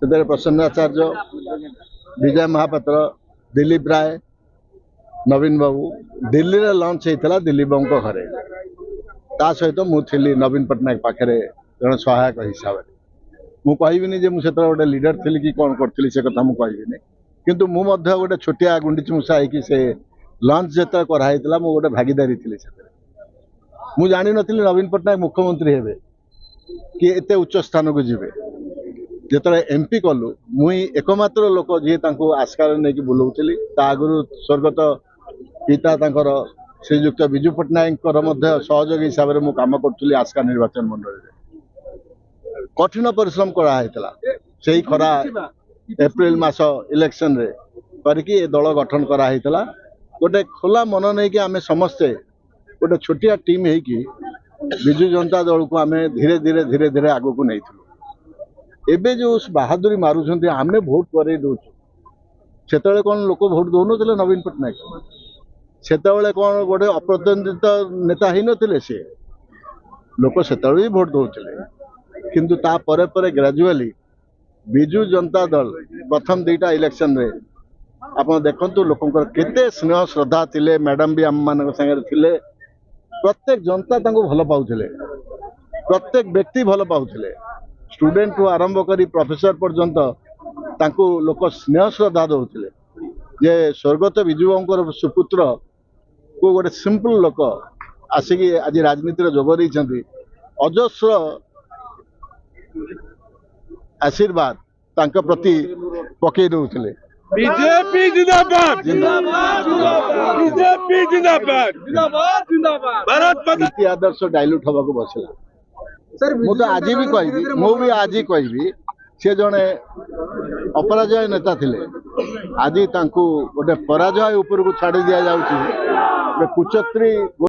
से प्रसन्न आचार्य, विजय महापात्र, दिलीप राय, नवीन बाबू दिल्ली रे लंच होता दिलीप बाबू घरे ता सहित मुझे नवीन पट्टनायक पाखे जन सहायक हिसाब से मुझे मुझे गोटे लीडर थी कि कौन करी से कथा मुझे किंतु मु गोटे छोटिया गुंडीच मूषा हो से लंच जो कराई गोटे भागीदारी थी मुझे जानी नी नवीन पट्टनायक मुख्यमंत्री हे कि एत उच्च स्थान को जीवे जो एमपी कलु मुई एकमात्र लोक जी आस्कार नहीं बुलाऊली आगु स्वर्गत पिता श्रीजुक्त विजु पट्टनायक सहयोगी हिसाब से काम करी आस्का निर्वाचन मंडल कठिन परिश्रम कराइला से खरा एप्रिल मास इलेक्शन रे करके दल गठन कराइला गोटे खोला मन नहीं कि आम समस्ते गोटे छोटिया टीम है कि विजु जनता दल को आम धीरे धीरे धीरे धीरे आग को नहीं एबे जो बहादुरी मारुंट आम भोट कर से कौन लोक भोट दौन नवीन पट्टनायक से कौन गोटे अप्रतिनिधित नेता ही नथिले से लोक से भी भोट दौले किंतु ता परे परे ग्रेजुअली विजु जनता दल प्रथम दुईटा इलेक्शन रे आप देखु लोक केते स्नेह श्रद्धा थिले मैडम भी आम मान सागर थिले प्रत्येक जनता भल पाउथिले प्रत्येक व्यक्ति भल पाउथिले स्टूडेंट ठू आरंभ करी प्रोफेसर पर्यंत तांको लोक स्नेह श्रद्धा दौले जे स्वर्गत विजु बाबूर सुपुत्र को गोटे सिंपल लोक आसिक आज राजनीति जोग देइछन्ति अजस्र आशीर्वाद तांका प्रति पकई दौले बीजेपी जिंदाबाद बीजेपी जिंदाबाद भारत नीति आदर्श डाइल्यूट होगा बसला मुझे आज भी कहि मुझे आज ही कहि सी जड़े अपराजय नेता थिले आज गोटे पराजय उपर को छाड़ी दि जाऊँगी कुचक्री